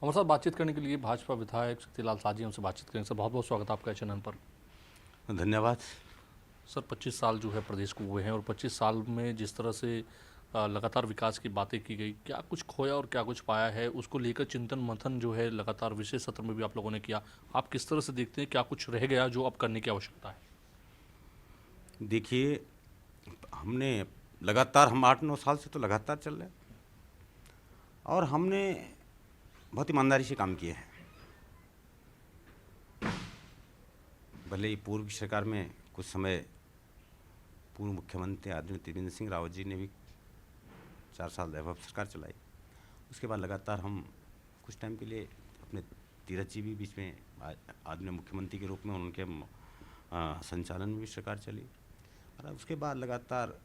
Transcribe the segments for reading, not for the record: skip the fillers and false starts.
हमारे साथ बातचीत करने के लिए भाजपा विधायक शक्तिलाल साजी हमसे बातचीत करेंगे। सर बहुत बहुत स्वागत है आपका चैनल पर। धन्यवाद। सर 25 साल जो है प्रदेश को हुए हैं और 25 साल में जिस तरह से लगातार विकास की बातें की गई, क्या कुछ खोया और क्या कुछ पाया है, उसको लेकर चिंतन मंथन जो है लगातार विशेष सत्र में भी आप लोगों ने किया। आप किस तरह से देखते हैं, क्या कुछ रह गया जो अब करने की आवश्यकता है? देखिए, हमने लगातार हम 8-9 साल से तो लगातार चल रहे हैं और हमने बहुत ईमानदारी से काम किए हैं। भले ही पूर्व की सरकार में कुछ समय पूर्व मुख्यमंत्री आदरणीय त्रिवेंद्र सिंह रावत जी ने भी 4 साल वैभव सरकार चलाई। उसके बाद लगातार हम कुछ टाइम के लिए अपने तीरथ जी भी बीच में आदरणीय मुख्यमंत्री के रूप में उनके संचालन में भी सरकार चली और उसके बाद लगातार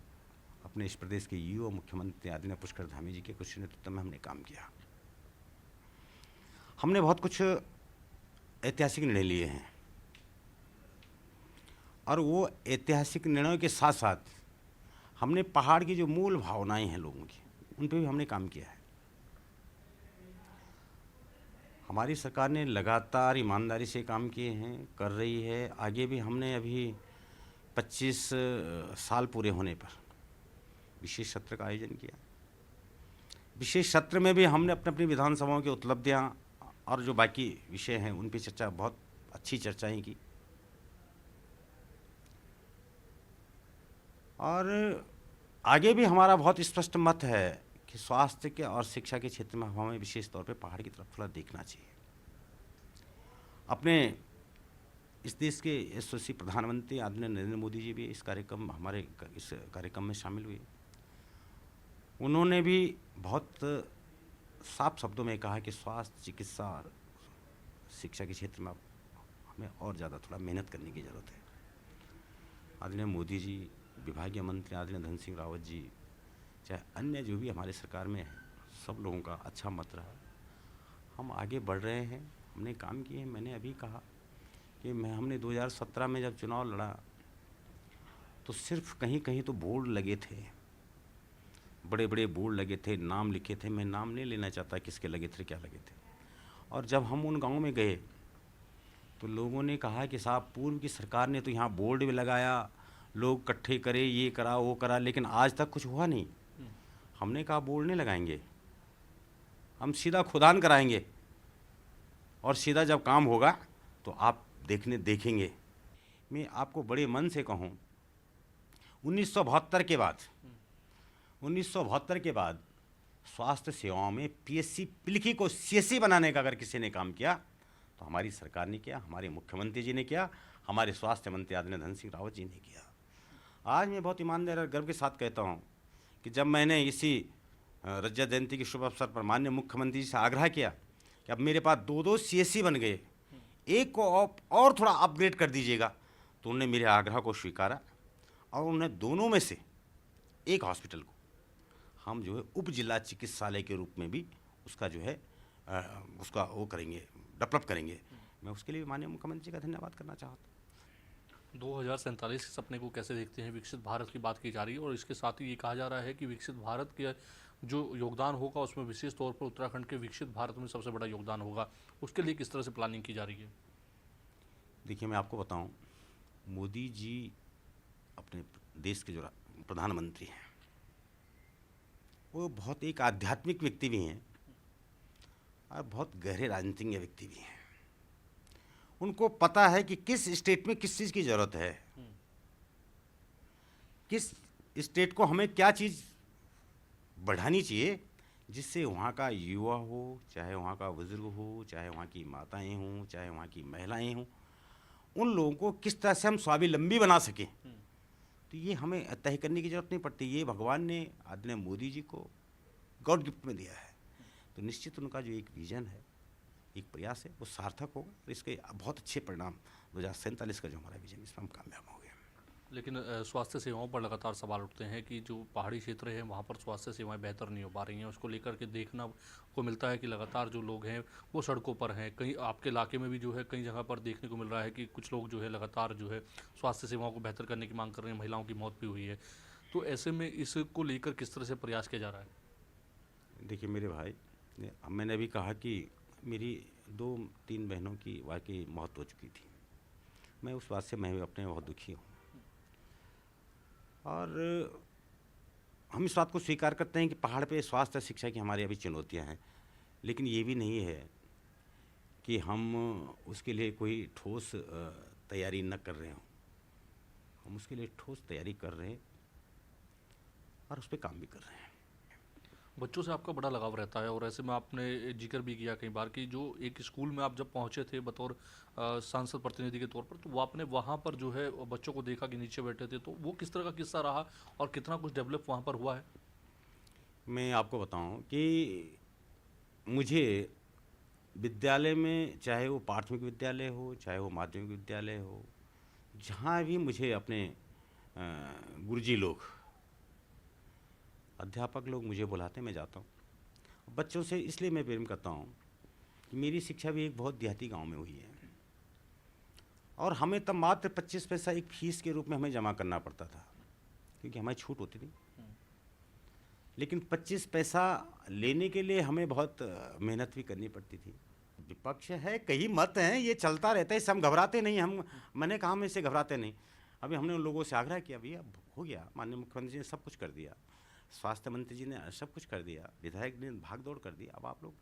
अपने इस प्रदेश के युवा मुख्यमंत्री आदरणीय पुष्कर धामी जी के कुछ नेतृत्व में हमने काम किया। हमने बहुत कुछ ऐतिहासिक निर्णय लिए हैं और वो ऐतिहासिक निर्णयों के साथ साथ हमने पहाड़ की जो मूल भावनाएं हैं लोगों की, उन पे भी हमने काम किया है। हमारी सरकार ने लगातार ईमानदारी से काम किए हैं, कर रही है। आगे भी हमने अभी 25 साल पूरे होने पर विशेष सत्र का आयोजन किया। विशेष सत्र में भी हमने अपनी अपनी विधानसभाओं की उपलब्धियां और जो बाकी विषय हैं उन पर चर्चा, बहुत अच्छी चर्चाएं की और आगे भी हमारा बहुत स्पष्ट मत है कि स्वास्थ्य के और शिक्षा के क्षेत्र में हमें विशेष तौर पे पहाड़ की तरफ थोड़ा देखना चाहिए। अपने इस देश के यशस्वी प्रधानमंत्री आदरणीय नरेंद्र मोदी जी भी इस कार्यक्रम में शामिल हुए। उन्होंने भी बहुत साफ शब्दों में कहा कि स्वास्थ्य, चिकित्सा और शिक्षा के क्षेत्र में हमें और ज़्यादा थोड़ा मेहनत करने की ज़रूरत है। आदरणीय मोदी जी, विभागीय मंत्री आदरणीय धन सिंह रावत जी, चाहे अन्य जो भी हमारे सरकार में है, सब लोगों का अच्छा मत रहा। हम आगे बढ़ रहे हैं, हमने काम किए हैं। मैंने अभी कहा कि हमने 2017 में जब चुनाव लड़ा तो सिर्फ कहीं कहीं तो बोर्ड लगे थे, बड़े बड़े बोर्ड लगे थे, नाम लिखे थे। मैं नाम नहीं लेना चाहता किसके लगे थे, क्या लगे थे। और जब हम उन गाँव में गए तो लोगों ने कहा कि साहब, पूर्व की सरकार ने तो यहाँ बोर्ड भी लगाया, लोग इकट्ठे करे, ये करा वो करा, लेकिन आज तक कुछ हुआ नहीं। हमने कहा बोर्ड नहीं लगाएंगे, हम सीधा खुदान कराएंगे और सीधा जब काम होगा तो आप देखेंगे। मैं आपको बड़े मन से कहूँ, 1972 के बाद स्वास्थ्य सेवाओं में पीएससी पिलखी को सीएससी बनाने का अगर किसी ने काम किया तो हमारी सरकार ने किया, हमारे मुख्यमंत्री जी ने किया, हमारे स्वास्थ्य मंत्री आदरणीय धन सिंह रावत जी ने किया। आज मैं बहुत ईमानदार और गर्व के साथ कहता हूँ कि जब मैंने इसी रजत जयंती के शुभ अवसर पर माननीय मुख्यमंत्री जी से आग्रह किया कि अब मेरे पास 2 सीएससी बन गए, एक को और थोड़ा अपग्रेड कर दीजिएगा, तो उन्होंने मेरे आग्रह को स्वीकारा और उन्होंने दोनों में से एक हॉस्पिटल को हम जो है उप जिला चिकित्सालय के रूप में भी उसका जो है उसका वो करेंगे, डेवलप करेंगे। मैं उसके लिए माननीय मुख्यमंत्री का धन्यवाद करना चाहता हूँ। 2047 के सपने को कैसे देखते हैं? विकसित भारत की बात की जा रही है और इसके साथ ही ये कहा जा रहा है कि विकसित भारत के जो योगदान होगा उसमें विशेष तौर पर उत्तराखंड के विकसित भारत में सबसे बड़ा योगदान होगा। उसके लिए किस तरह से प्लानिंग की जा रही है? देखिए, मैं आपको बताऊं, मोदी जी अपने देश के जो प्रधानमंत्री हैं वो बहुत एक आध्यात्मिक व्यक्ति भी हैं और बहुत गहरे राजनीतिज्ञ व्यक्ति भी हैं। उनको पता है कि किस स्टेट में किस चीज़ की ज़रूरत है, किस स्टेट को हमें क्या चीज़ बढ़ानी चाहिए जिससे वहाँ का युवा हो, चाहे वहाँ का बुजुर्ग हो, चाहे वहाँ की माताएं हों, चाहे वहाँ की महिलाएं हों, उन लोगों को किस तरह से हम स्वावलंबी बना सकें। तो ये हमें तय करने की ज़रूरत नहीं पड़ती। ये भगवान ने आदरणीय मोदी जी को गॉड गिफ्ट में दिया है। तो निश्चित उनका जो एक विजन है, एक प्रयास है, वो सार्थक होगा और इसके बहुत अच्छे परिणाम 2047 का जो हमारा विजन, इसमें हम कामयाब हो गए। लेकिन स्वास्थ्य सेवाओं पर लगातार सवाल उठते हैं कि जो पहाड़ी क्षेत्र है वहाँ पर स्वास्थ्य सेवाएं बेहतर नहीं हो पा रही हैं। उसको लेकर के देखना को मिलता है कि लगातार जो लोग हैं वो सड़कों पर हैं। कहीं आपके इलाके में भी जो है कई जगह पर देखने को मिल रहा है कि कुछ लोग जो है लगातार जो है स्वास्थ्य सेवाओं को बेहतर करने की मांग कर रहे हैं। महिलाओं की मौत भी हुई है। तो ऐसे में इसको लेकर किस तरह से प्रयास किया जा रहा है? देखिए मेरे भाई, मैंने अभी कहा कि मेरी 2-3 बहनों की वाकई मौत हो चुकी थी। मैं उस बात से मैं अपने बहुत दुखी हूँ। और हम इस बात को स्वीकार करते हैं कि पहाड़ पे स्वास्थ्य और शिक्षा की हमारी अभी चुनौतियाँ हैं, लेकिन ये भी नहीं है कि हम उसके लिए कोई ठोस तैयारी न कर रहे हों। हम उसके लिए ठोस तैयारी कर रहे हैं और उस पे काम भी कर रहे हैं। बच्चों से आपका बड़ा लगाव रहता है और ऐसे में आपने जिक्र भी किया कई बार कि जो एक स्कूल में आप जब पहुंचे थे बतौर सांसद प्रतिनिधि के तौर पर, तो वो आपने वहाँ पर जो है बच्चों को देखा कि नीचे बैठे थे, तो वो किस तरह का किस्सा रहा और कितना कुछ डेवलप वहाँ पर हुआ है? मैं आपको बताऊं कि मुझे विद्यालय में, चाहे वो प्राथमिक विद्यालय हो, चाहे वो माध्यमिक विद्यालय हो, जहाँ भी मुझे अपने गुरुजी लोग, अध्यापक लोग मुझे बुलाते हैं, मैं जाता हूँ। बच्चों से इसलिए मैं प्रेम करता हूँ कि मेरी शिक्षा भी एक बहुत देहाती गांव में हुई है और हमें तब मात्र 25 पैसा एक फीस के रूप में हमें जमा करना पड़ता था, क्योंकि हमारी छूट होती थी। लेकिन 25 पैसा लेने के लिए हमें बहुत मेहनत भी करनी पड़ती थी। विपक्ष है, कई मत हैं, ये चलता रहता है, इससे हम घबराते नहीं। मैंने कहा हम इससे घबराते नहीं। अभी हमने उन लोगों से आग्रह किया, भैया हो गया, माननीय मुख्यमंत्री जी ने सब कुछ कर दिया, स्वास्थ्य मंत्री जी ने सब कुछ कर दिया, विधायक ने भाग दौड़ कर दी, अब आप लोग।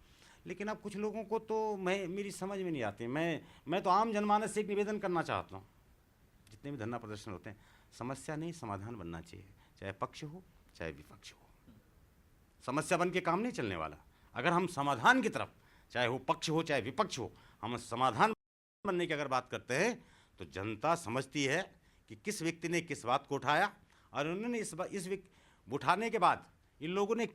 लेकिन अब कुछ लोगों को तो मेरी समझ में नहीं आती। मैं तो आम जनमानस से एक निवेदन करना चाहता हूँ, जितने भी धरना प्रदर्शन होते हैं, समस्या नहीं समाधान बनना चाहिए, चाहे पक्ष हो चाहे विपक्ष हो। समस्या बन के काम नहीं चलने वाला। अगर हम समाधान की तरफ, चाहे वो पक्ष हो चाहे विपक्ष हो, हम समाधान बनने की अगर बात करते हैं, तो जनता समझती है कि किस व्यक्ति ने किस बात को उठाया और उन्होंने इस उठाने के बाद इन लोगों ने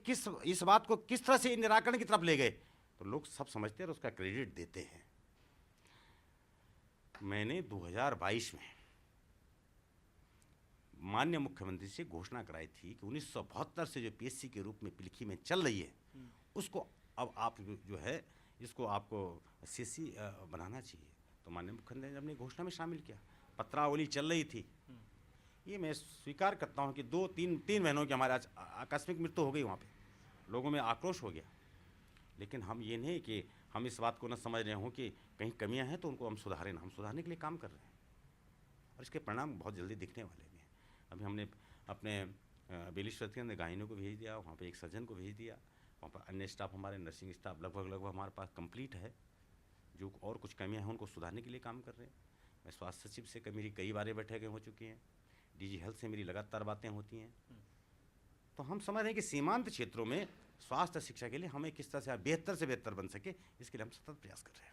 इस बात को किस तरह से निराकरण की तरफ ले गए, तो लोग सब समझते हैं और उसका क्रेडिट देते हैं। मैंने 2022 में माननीय मुख्यमंत्री से घोषणा कराई थी कि 1972 से जो पीएससी के रूप में पिलखी में चल रही है, उसको अब आप जो है इसको आपको सीसी बनाना चाहिए। तो माननीय मुख्यमंत्री ने अपनी घोषणा में शामिल किया। पत्रावली चल रही थी। ये मैं स्वीकार करता हूँ कि 2-3 बहनों की हमारे आज आकस्मिक मृत्यु हो गई, वहाँ पे लोगों में आक्रोश हो गया। लेकिन हम ये नहीं कि हम इस बात को न समझ रहे हों कि कहीं कमियां हैं तो उनको हम सुधारें ना। हम सुधारने के लिए काम कर रहे हैं और इसके परिणाम बहुत जल्दी दिखने वाले भी हैं। अभी हमने अपने बेलीश्वर के अंदर गायनों को भेज दिया, वहाँ पे एक सर्जन को भेज दिया, वहाँ पर अन्य स्टाफ, हमारे नर्सिंग स्टाफ लगभग हमारे पास कंप्लीट है। जो और कुछ कमियां हैं उनको सुधारने के लिए काम कर रहे हैं। मैं स्वास्थ्य सचिव से मेरी कई बार बैठकें हो चुकी हैं, डीजी हेल्थ से मेरी लगातार बातें होती हैं। तो हम समझ रहे हैं कि सीमांत क्षेत्रों में स्वास्थ्य शिक्षा के लिए हमें किस तरह से बेहतर बन सके, इसके लिए हम सतत प्रयास कर रहे हैं।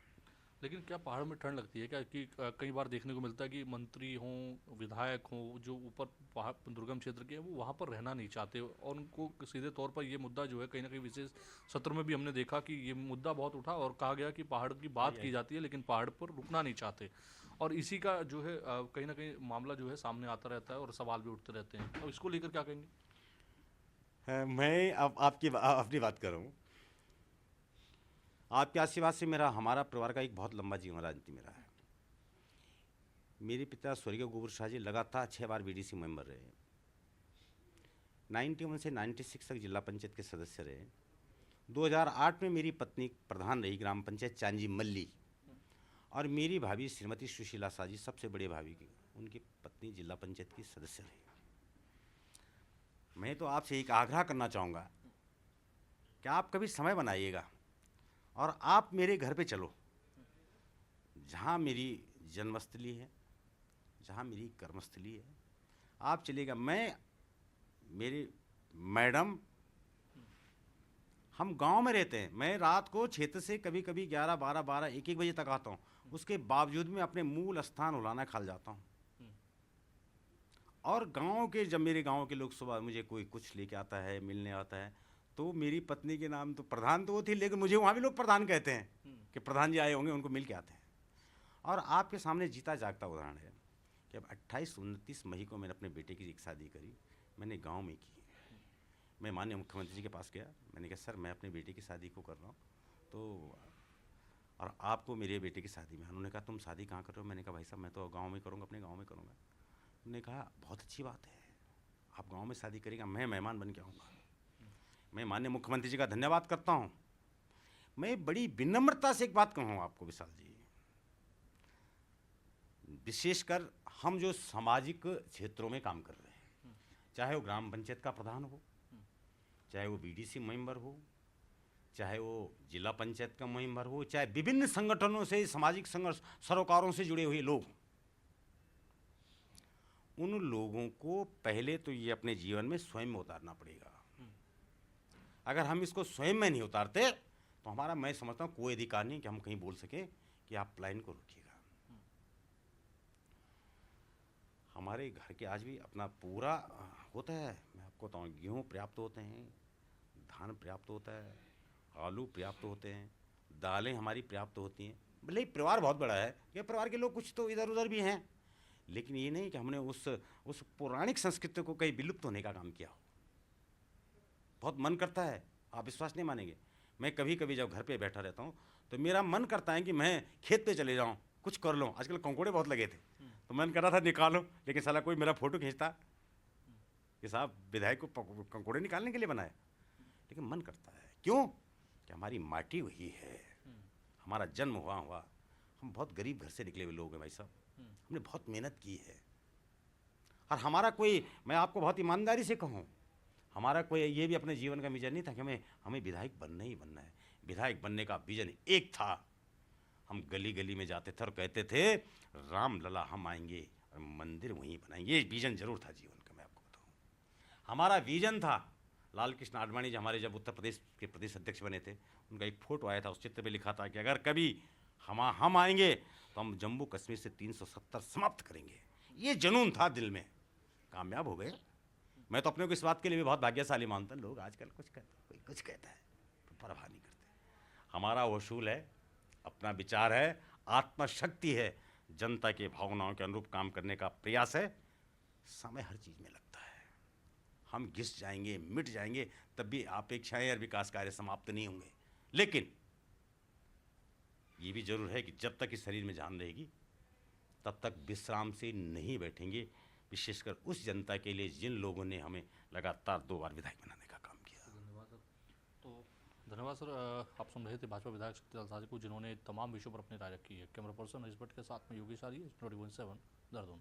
लेकिन क्या पहाड़ में ठंड लगती है क्या? कि कई बार देखने को मिलता है कि मंत्री हों, विधायक हों, जो ऊपर पहाड़ दुर्गम क्षेत्र के हैं, वो वहाँ पर रहना नहीं चाहते और उनको सीधे तौर पर ये मुद्दा जो है कहीं ना कहीं विशेष सत्र में भी हमने देखा कि ये मुद्दा बहुत उठा और कहा गया कि पहाड़ की बात की जाती है लेकिन पहाड़ पर रुकना नहीं चाहते। और इसी का जो है कहीं ना कहीं मामला जो है सामने आता रहता है और सवाल भी उठते रहते हैं। तो इसको लेकर क्या कहेंगे? मैं अब अपनी बात कर रहा हूँ। आपके आशीर्वाद से हमारा परिवार का एक बहुत लंबा जीवन राजनीति में रहा है। मेरे पिता स्वर्गीय गोबर शाह जी लगातार 6 बार बीडीसी मेंबर रहे, 91 से 96 तक जिला पंचायत के सदस्य रहे। 2008 में मेरी पत्नी प्रधान रही ग्राम पंचायत चांजी मल्ली, और मेरी भाभी श्रीमती सुशीला शाह जी, सबसे बड़े भाभी की उनकी पत्नी, जिला पंचायत की सदस्य रही। मैं तो आपसे एक आग्रह करना चाहूँगा कि आप कभी समय बनाइएगा और आप मेरे घर पे चलो, जहाँ मेरी जन्मस्थली है, जहाँ मेरी कर्मस्थली है, आप चलिएगा। मेरी मैडम, हम गांव में रहते हैं। मैं रात को क्षेत्र से कभी कभी 11, 12, 1 बजे तक आता हूँ। उसके बावजूद मैं अपने मूल स्थान उलाना खाल जाता हूँ। और जब मेरे गांव के लोग सुबह मुझे कोई कुछ लेके आता है, मिलने आता है, तो मेरी पत्नी के नाम तो प्रधान तो वो थी, लेकिन मुझे वहाँ भी लोग प्रधान कहते हैं कि प्रधान जी आए होंगे, उनको मिल के आते हैं। और आपके सामने जीता जागता उदाहरण है कि अब 28-29 मई को मैंने अपने बेटे की एक शादी करी, मैंने गाँव में की। मैं माननीय मुख्यमंत्री जी के पास गया, मैंने कहा सर मैं अपने बेटे की शादी को कर रहा हूँ, तो और आपको मेरे बेटे की शादी में। उन्होंने कहा तुम शादी कहाँ कर रहे हो? मैंने कहा भाई साहब मैं तो गांव में करूँगा, अपने गांव में करूँगा। उन्होंने कहा बहुत अच्छी बात है, आप गांव में शादी करेंगे, मैं मेहमान बन के आऊँगा। मैं माननीय मुख्यमंत्री जी का धन्यवाद करता हूँ। मैं बड़ी विनम्रता से एक बात कहूँ आपको विशाल जी, विशेषकर हम जो सामाजिक क्षेत्रों में काम कर रहे हैं, चाहे वो ग्राम पंचायत का प्रधान हो, चाहे वो बीडीसी मेंबर हो, चाहे वो जिला पंचायत का मेंबर हो, चाहे विभिन्न संगठनों से सामाजिक सरोकारों से जुड़े हुए लोग, उन लोगों को पहले तो ये अपने जीवन में स्वयं में उतारना पड़ेगा। अगर हम इसको स्वयं में नहीं उतारते तो हमारा, मैं समझता हूँ, कोई अधिकार नहीं कि हम कहीं बोल सकें कि आप प्लान को रोकिएगा। हमारे घर के आज भी अपना पूरा होता है, मैं आपको बताऊँ, गेहूँ पर्याप्त होते हैं, धान पर्याप्त होता है, आलू पर्याप्त होते हैं, दालें हमारी पर्याप्त होती हैं। भले ही परिवार बहुत बड़ा है, ये परिवार के लोग कुछ तो इधर उधर भी हैं, लेकिन ये नहीं कि हमने उस पौराणिक संस्कृति को कहीं विलुप्त होने का काम किया हो। बहुत मन करता है, आप विश्वास नहीं मानेंगे, मैं कभी कभी जब घर पे बैठा रहता हूँ तो मेरा मन करता है कि मैं खेत पे चले जाऊँ, कुछ कर लूँ। आजकल कंकोड़े बहुत लगे थे तो मन कर रहा था निकालो, लेकिन साला कोई मेरा फोटो खींचता कि साहब विधायक को कंकोड़े निकालने के लिए बनाया। लेकिन मन करता है, क्यों? कि हमारी माटी वही है, हमारा जन्म हुआ, हम बहुत गरीब घर से निकले हुए लोग हैं भाई साहब, हमने बहुत मेहनत की है। और हमारा कोई, मैं आपको बहुत ईमानदारी से कहूँ, हमारा कोई ये भी अपने जीवन का विजन नहीं था कि हमें विधायक बनना ही बनना है। विधायक बनने का विजन एक था, हम गली गली में जाते थे और कहते थे राम लला हम आएंगे और मंदिर वहीं बनाएंगे। ये विजन जरूर था जीवन का, मैं आपको बताऊँ। हमारा विजन था, लाल कृष्ण आडवाणी जब उत्तर प्रदेश के प्रदेश अध्यक्ष बने थे, उनका एक फोटो आया था, उस चित्र पे लिखा था कि अगर कभी हम आएंगे तो हम जम्मू कश्मीर से 370 समाप्त करेंगे। ये जुनून था दिल में, कामयाब हो गए। मैं तो अपने को इस बात के लिए भी बहुत भाग्यशाली मानता हूँ। लोग आजकल कुछ कहते हैं, कोई कुछ कहता है तो परवाह नहीं करते। हमारा वसूल है, अपना विचार है, आत्मशक्ति है, जनता के भावनाओं के अनुरूप काम करने का प्रयास है। समय हर चीज़ में लगता है, हम घिस जाएंगे, मिट जाएंगे, तब भी अपेक्षाएं और विकास कार्य समाप्त नहीं होंगे। लेकिन ये भी जरूर है कि जब तक इस शरीर में जान रहेगी तब तक विश्राम से नहीं बैठेंगे, विशेषकर उस जनता के लिए जिन लोगों ने हमें लगातार 2 बार विधायक बनाने का काम किया। धन्यवाद सर। तो धन्यवाद सर, आप सुन रहे थे भाजपा विधायक शक्तिलाल शाह जी को, जिन्होंने तमाम विषयों पर अपनी राय रखी है। कैमरा पर्सन इस भट्ट के साथ में योगेश आर्य, 24/7 देहरादून।